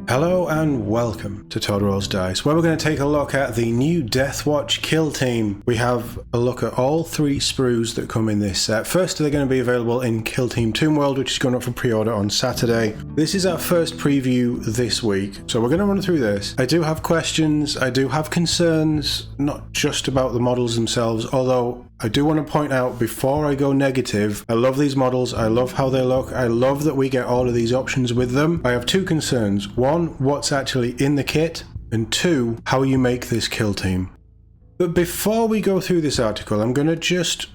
Hello and welcome to Todd Rolls Dice, where we're going to take a look at the new Deathwatch kill team. We have a look at all three sprues that come in this set. First, they're going to be available in Kill Team Tomb World, which is going up for pre-order on Saturday. This is our first preview this week, so we're going to run through this. I do have questions, I do have concerns, not just about the models themselves, although I do want to point out before I go negative, I love these models, I love how they look, I love that we get all of these options with them. I have two concerns. One, what's actually in the kit, and two, how you make this kill team. But before we go through this article, I'm going to just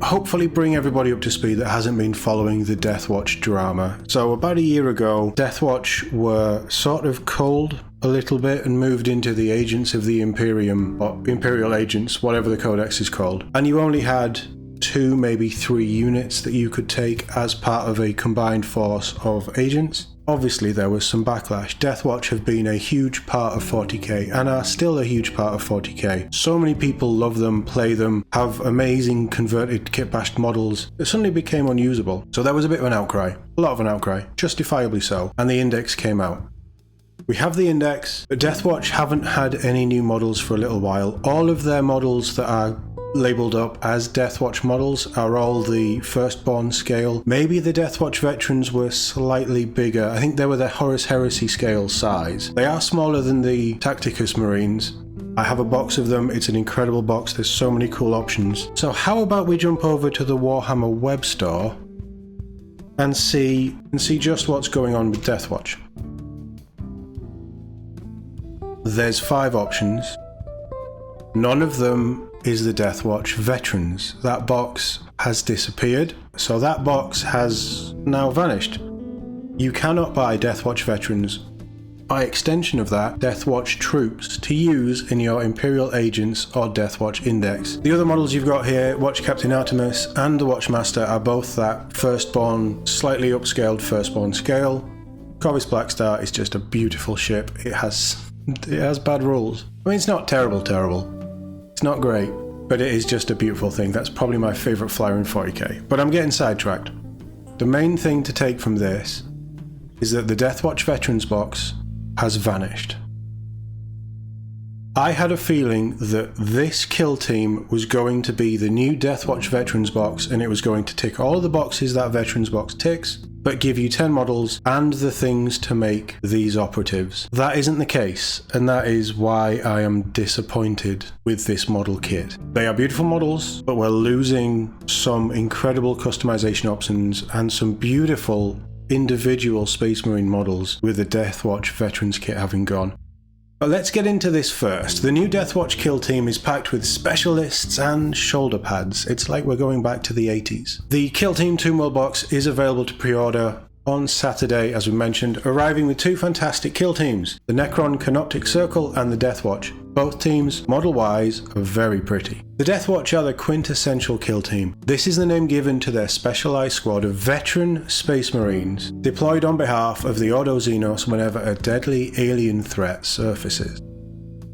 hopefully bring everybody up to speed that hasn't been following the Deathwatch drama. So about a year ago, Deathwatch were sort of culled a little bit and moved into the Agents of the Imperium, or Imperial Agents, whatever the codex is called. And you only had 2, maybe 3 units that you could take as part of a combined force of agents. Obviously there was some backlash. Deathwatch have been a huge part of 40k and are still a huge part of 40k. So many people love them, play them, have amazing converted kit-bashed models that suddenly became unusable. So there was a bit of an outcry, a lot of an outcry, justifiably so, and the index came out. We have the index, but Deathwatch haven't had any new models for a little while. All of their models that are labelled up as Deathwatch models are all the firstborn scale. Maybe the Deathwatch veterans were slightly bigger. I think they were the Horus Heresy scale size. They are smaller than the Tacticus Marines. I have a box of them. It's an incredible box. There's so many cool options. So how about we jump over to the Warhammer web store and see just what's going on with Deathwatch. There's 5 options. None of them is the Deathwatch veterans. That box has disappeared, so that box has now vanished. You cannot buy Deathwatch veterans. By extension of that, Deathwatch troops to use in your Imperial Agents or Deathwatch Index. The other models you've got here, Watch Captain Artemis and the Watchmaster, are both that firstborn, slightly upscaled firstborn scale. Corvus Blackstar is just a beautiful ship. It has bad rules. I mean, it's not terrible. It's not great, but it is just a beautiful thing. That's probably my favourite flyer in 40k. But I'm getting sidetracked. The main thing to take from this is that the Deathwatch Veterans box has vanished. I had a feeling that this kill team was going to be the new Deathwatch Veterans box, and it was going to tick all of the boxes that Veterans box ticks, but give you 10 models and the things to make these operatives. That isn't the case, and that is why I am disappointed with this model kit. They are beautiful models, but we're losing some incredible customization options and some beautiful individual Space Marine models with the Deathwatch Veterans kit having gone. But let's get into this first. The new Deathwatch kill team is packed with specialists and shoulder pads. It's like we're going back to the 80s. The Kill Team Tomb World box is available to pre-order on Saturday, as we mentioned, arriving with 2 fantastic kill teams, the Necron Canoptic Circle and the Deathwatch. Both teams, model-wise, are very pretty. The Deathwatch are the quintessential kill team. This is the name given to their specialized squad of veteran Space Marines, deployed on behalf of the Ordo Xenos whenever a deadly alien threat surfaces.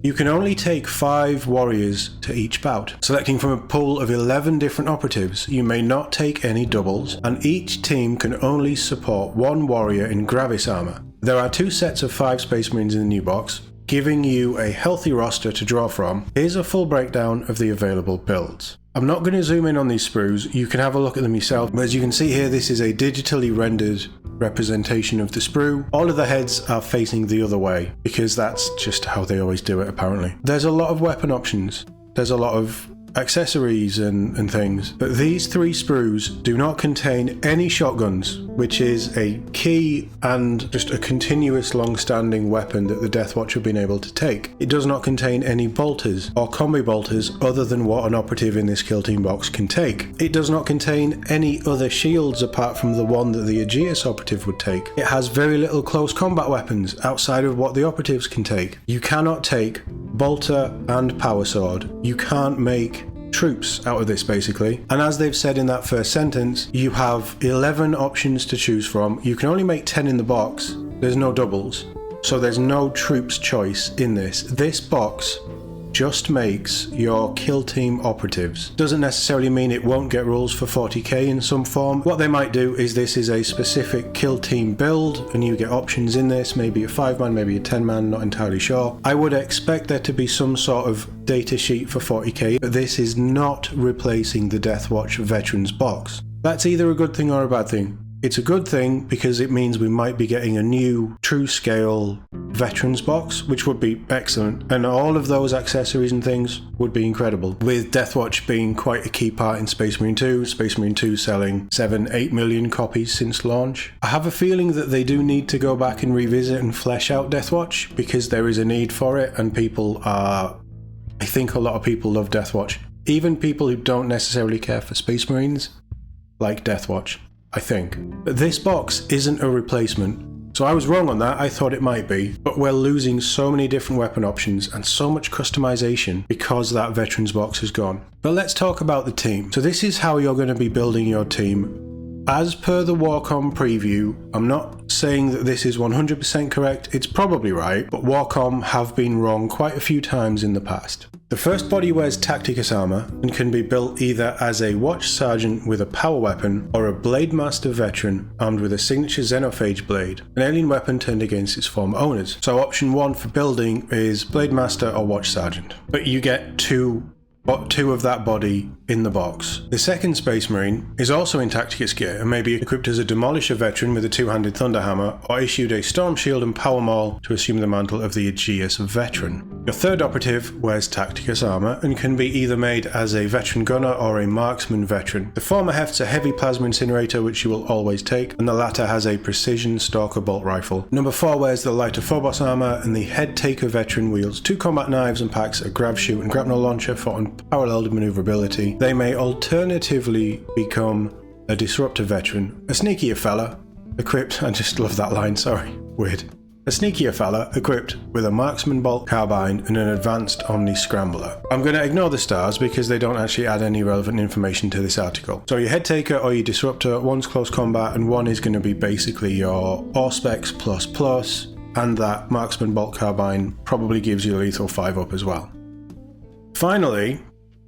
You can only take 5 warriors to each bout. Selecting from a pool of 11 different operatives, you may not take any doubles, and each team can only support 1 warrior in Gravis armor. There are 2 sets of 5 Space Marines in the new box, giving you a healthy roster to draw from. Here's a full breakdown of the available builds. I'm not going to zoom in on these sprues, you can have a look at them yourself, but as you can see here, this is a digitally rendered representation of the sprue. All of the heads are facing the other way, because that's just how they always do it apparently. There's a lot of weapon options, there's a lot of accessories and things, but these 3 sprues do not contain any shotguns, which is a key and just a continuous long-standing weapon that the Deathwatch have been able to take. It does not contain any bolters or combi bolters other than what an operative in this kill team box can take. It does not contain any other shields apart from the one that the Aegis operative would take. It has very little close combat weapons outside of what the operatives can take. You cannot take bolter and power sword. You can't make troops out of this basically, and as they've said in that first sentence, you have 11 options to choose from. You can only make 10 in the box, there's no doubles, so there's no troops choice in this. This box just makes your kill team operatives. Doesn't necessarily mean it won't get rules for 40k in some form. What they might do is this is a specific kill team build and you get options in this, maybe a 5-man, maybe a 10-man, not entirely sure. I would expect there to be some sort of data sheet for 40k, but this is not replacing the Deathwatch Veterans box. That's either a good thing or a bad thing. It's a good thing because it means we might be getting a new true scale Veterans box, which would be excellent, and all of those accessories and things would be incredible. With Deathwatch being quite a key part in Space Marine 2, Space Marine 2 selling 7-8 million copies since launch. I have a feeling that they do need to go back and revisit and flesh out Deathwatch because there is a need for it, and I think a lot of people love Deathwatch. Even people who don't necessarily care for Space Marines like Deathwatch, I think. But this box isn't a replacement. So I was wrong on that, I thought it might be, but we're losing so many different weapon options and so much customization because that Veterans box is gone. But let's talk about the team. So this is how you're going to be building your team. As per the Warcom preview, I'm not saying that this is 100% correct, it's probably right, but Warcom have been wrong quite a few times in the past. The first body wears Tacticus armor and can be built either as a Watch Sergeant with a power weapon or a Blade Master veteran armed with a signature Xenophage blade, an alien weapon turned against its former owners. So option 1 for building is Blade Master or Watch Sergeant, but you get two of that body in the box. The second Space Marine is also in Tacticus gear and may be equipped as a Demolisher veteran with a 2-handed Thunderhammer or issued a Storm Shield and Power Maul to assume the mantle of the Aegeus veteran. Your third operative wears Tacticus armor and can be either made as a Veteran Gunner or a Marksman veteran. The former hefts a heavy Plasma Incinerator, which you will always take, and the latter has a Precision Stalker Bolt Rifle. Number 4 wears the lighter Phobos armor, and the Head Taker veteran wields 2 combat knives and packs a Grav Shoot and Grapnel Launcher for unparalleled maneuverability. They may alternatively become a Disruptor veteran, a sneakier fella, equipped, I just love that line, sorry, weird. A sneakier fella equipped with a Marksman Bolt Carbine and an advanced Omni Scrambler. I'm going to ignore the stars because they don't actually add any relevant information to this article. So your Head Taker or your Disruptor, one's close combat and one is going to be basically your Auspex ++, and that Marksman Bolt Carbine probably gives you a lethal 5-up as well. Finally,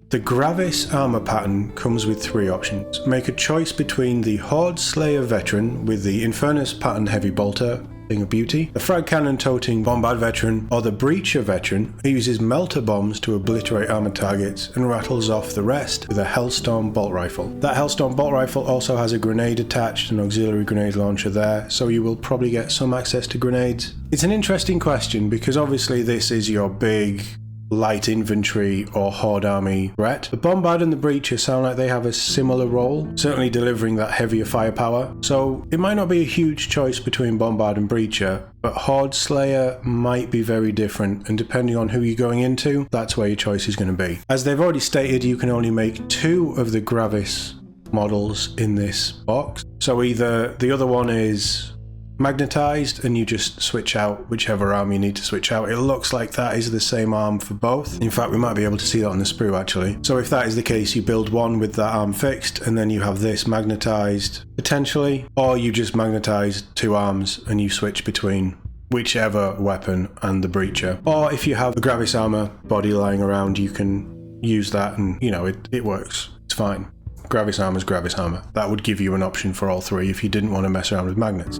the Gravis armor pattern comes with 3 options. Make a choice between the Horde Slayer veteran with the Infernus pattern heavy bolter, thing of beauty, the frag cannon toting Bombard veteran, or the Breacher veteran who uses melter bombs to obliterate armored targets and rattles off the rest with a Hellstorm bolt rifle. That Hellstorm bolt rifle also has a grenade attached, an auxiliary grenade launcher there, so you will probably get some access to grenades. It's an interesting question because obviously this is your big light infantry or horde army threat. The Bombard and the Breacher sound like they have a similar role, certainly delivering that heavier firepower, so it might not be a huge choice between Bombard and Breacher, but Horde Slayer might be very different, and depending on who you're going into, that's where your choice is going to be. As they've already stated, you can only make 2 of the Gravis models in this box, so either the other one is magnetized and you just switch out whichever arm you need to switch out. It looks like that is the same arm for both. In fact, we might be able to see that on the sprue actually. So if that is the case, you build one with that arm fixed and then you have this magnetized potentially, or you just magnetize 2 arms and you switch between whichever weapon and the Breacher. Or if you have the Gravis armor body lying around, you can use that and it works. It's fine. Gravis armor's Gravis armor. That would give you an option for all 3 if you didn't want to mess around with magnets.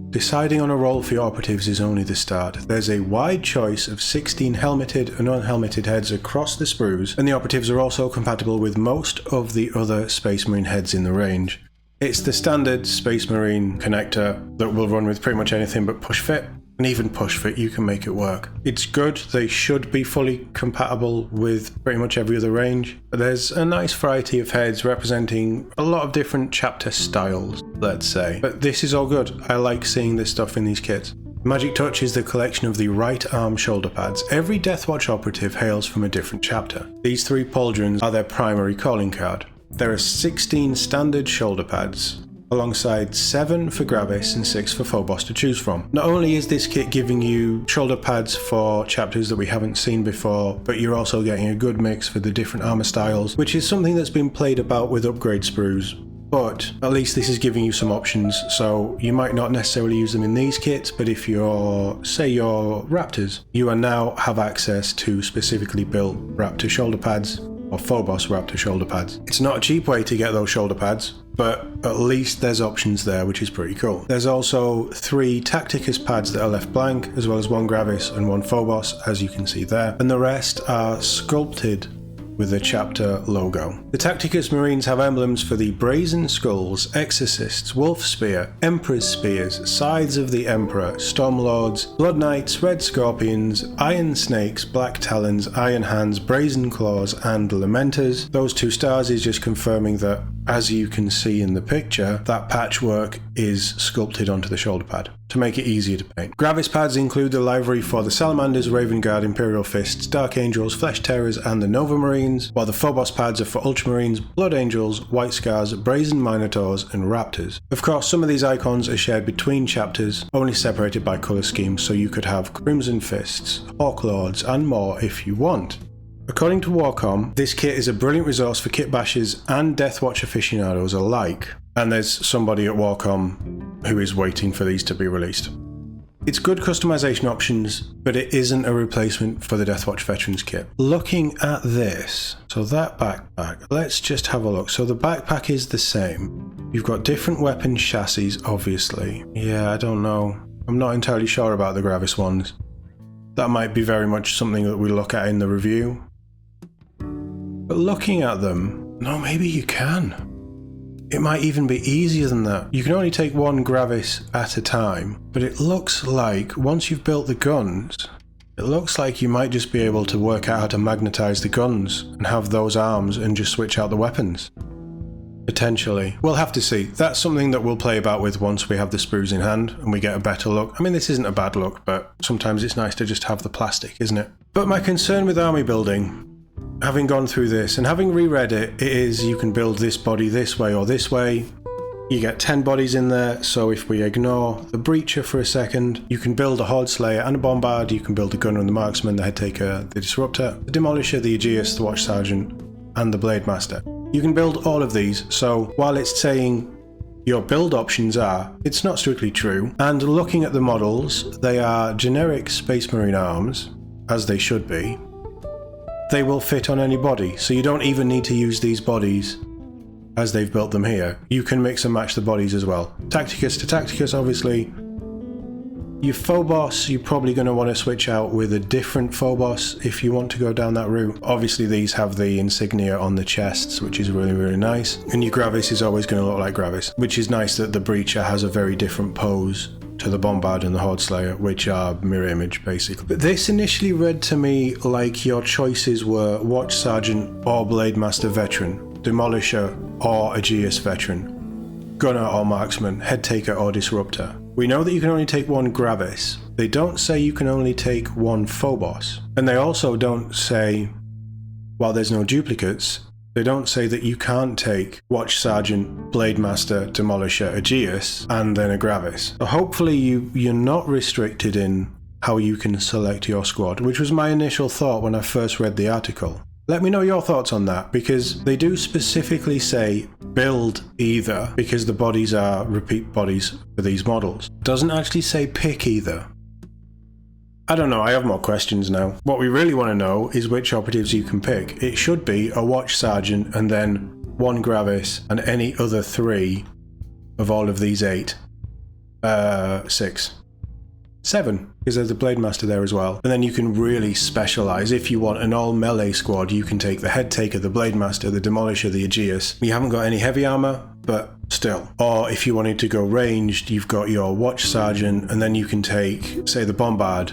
Deciding on a role for your operatives is only the start. There's a wide choice of 16 helmeted and unhelmeted heads across the sprues, and the operatives are also compatible with most of the other Space Marine heads in the range. It's the standard Space Marine connector that will run with pretty much anything but push fit, and even push fit you can make it work. It's good, they should be fully compatible with pretty much every other range, but there's a nice variety of heads representing a lot of different chapter styles, let's say. But this is all good, I like seeing this stuff in these kits. Magic Touch is the collection of the right arm shoulder pads. Every Deathwatch operative hails from a different chapter. These 3 pauldrons are their primary calling card. There are 16 standard shoulder pads, alongside 7 for Gravis and 6 for Phobos to choose from. Not only is this kit giving you shoulder pads for chapters that we haven't seen before, but you're also getting a good mix for the different armor styles, which is something that's been played about with upgrade sprues but at least this is giving you some options. So you might not necessarily use them in these kits, but if you're, say you're Raptors, you are now have access to specifically built Raptor shoulder pads or Phobos Raptor shoulder pads. It's not a cheap way to get those shoulder pads, but at least there's options there, which is pretty cool. There's also 3 Tacticus pads that are left blank, as well as 1 Gravis and 1 Phobos, as you can see there, and the rest are sculpted with a chapter logo. The Tacticus Marines have emblems for the Brazen Skulls, Exorcists, Wolf Spear, Emperor's Spears, Scythes of the Emperor, Stormlords, Blood Knights, Red Scorpions, Iron Snakes, Black Talons, Iron Hands, Brazen Claws, and Lamenters. Those 2 stars is just confirming that, as you can see in the picture, that patchwork is sculpted onto the shoulder pad to make it easier to paint. Gravis pads include the livery for the Salamanders, Raven Guard, Imperial Fists, Dark Angels, Flesh Terrors, and the Nova Marines, while the Phobos pads are for Ultramarines, Blood Angels, White Scars, Brazen Minotaurs, and Raptors. Of course, some of these icons are shared between chapters, only separated by colour scheme, so you could have Crimson Fists, Hawk Lords, and more if you want. According to Warcom, this kit is a brilliant resource for kit bashers and Deathwatch aficionados alike, and there's somebody at Warcom who is waiting for these to be released. It's good customization options, but it isn't a replacement for the Deathwatch Veterans kit. Looking at this, so that backpack, let's just have a look. So the backpack is the same. You've got different weapon chassis, obviously. Yeah, I don't know. I'm not entirely sure about the Gravis ones. That might be very much something that we look at in the review. But looking at them, no, maybe you can. It might even be easier than that. You can only take 1 Gravis at a time, but it looks like once you've built the guns, it looks like you might just be able to work out how to magnetize the guns and have those arms and just switch out the weapons. Potentially. We'll have to see. That's something that we'll play about with once we have the sprues in hand and we get a better look. I mean, this isn't a bad look, but sometimes it's nice to just have the plastic, isn't it? But my concern with army building, having gone through this and having reread it, is you can build this body this way or this way. You get 10 bodies in there, so if we ignore the Breacher for a second, you can build a Horde Slayer and a Bombard, you can build the Gunner and the Marksman, the Head Taker, the Disruptor, the Demolisher, the Aegeus, the Watch Sergeant, and the Blade Master. You can build all of these, so while it's saying your build options are, it's not strictly true. And looking at the models, they are generic Space Marine arms, as they should be. They will fit on any body, so you don't even need to use these bodies as they've built them here. You can mix and match the bodies as well. Tacticus to Tacticus, obviously. Your Phobos, you're probably going to want to switch out with a different Phobos if you want to go down that route. Obviously these have the insignia on the chests, which is really, really nice. And your Gravis is always going to look like Gravis, which is nice that the Breacher has a very different pose to the Bombard and the Horde Slayer, which are mirror image basically. But this initially read to me like your choices were Watch Sergeant or Blade Master Veteran, Demolisher or Aegeus Veteran, Gunner or Marksman, Head Taker or Disruptor. We know that you can only take 1 Gravis. They don't say you can only take 1 Phobos. And they also don't say, while there's no duplicates, they don't say that you can't take Watch Sergeant, Blade Master, Demolisher, Aegeus, and then a Gravis. So hopefully you're not restricted in how you can select your squad, which was my initial thought when I first read the article. Let me know your thoughts on that, because they do specifically say build either, because the bodies are repeat bodies for these models. Doesn't actually say pick either. I don't know, I have more questions now. What we really want to know is which operatives you can pick. It should be a Watch Sergeant and then 1 Gravis and any other 3 of all of these 8. 6. 7, because there's the Blade Master there as well. And then you can really specialise. If you want an all melee squad, you can take the Head Taker, the Blade Master, the Demolisher, the Aegeus. You haven't got any heavy armour, but still. Or if you wanted to go ranged, you've got your Watch Sergeant, and then you can take, say, the Bombard,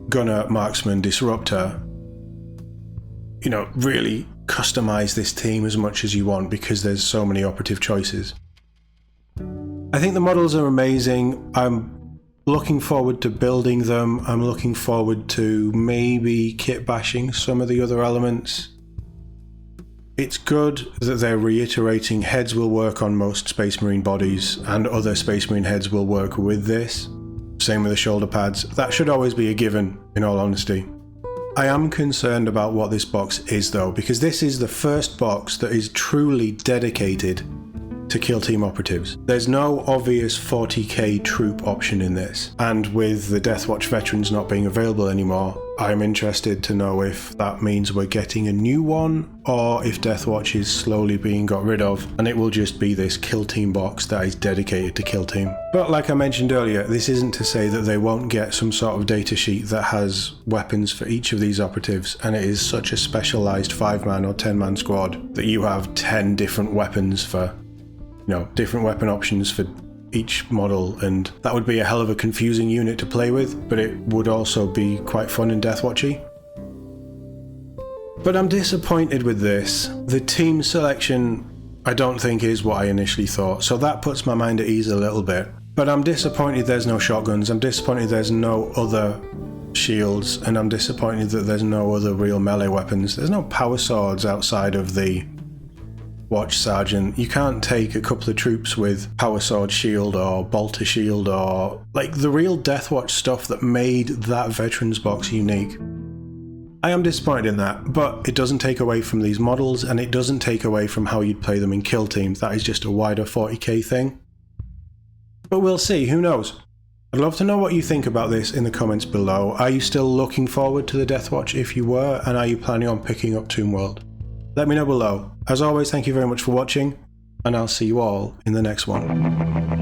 Gunner, Marksman, Disruptor. You know, really customise this team as much as you want, because there's so many operative choices. I think the models are amazing. I'm looking forward to building them. I'm looking forward to maybe kit bashing some of the other elements. It's good that they're reiterating heads will work on most Space Marine bodies and other Space Marine heads will work with this. Same with the shoulder pads. That should always be a given, in all honesty. I am concerned about what this box is though, because this is the first box that is truly dedicated to kill team operatives. There's no obvious 40k troop option in this, and with the Deathwatch veterans not being available anymore, I'm interested to know if that means we're getting a new one, or if Deathwatch is slowly being got rid of, and it will just be this kill team box that is dedicated to kill team. But like I mentioned earlier, this isn't to say that they won't get some sort of data sheet that has weapons for each of these operatives, and it is such a specialised 5-man or 10-man squad that you have 10 different weapons for, different weapon options for each model, and that would be a hell of a confusing unit to play with, but it would also be quite fun and Deathwatchy. But I'm disappointed with this. The team selection I don't think is what I initially thought, so that puts my mind at ease a little bit. But I'm disappointed there's no shotguns, I'm disappointed there's no other shields, and I'm disappointed that there's no other real melee weapons. There's no power swords outside of the Watch Sergeant. You can't take a couple of troops with power sword shield or bolter shield or like the real Deathwatch stuff that made that veterans box unique. I am disappointed in that, but it doesn't take away from these models, and it doesn't take away from how you'd play them in kill teams. That is just a wider 40k thing. But we'll see, who knows? I'd love to know what you think about this in the comments below. Are you still looking forward to the Deathwatch if you were, and are you planning on picking up Tomb World? Let me know below. As always, thank you very much for watching, and I'll see you all in the next one.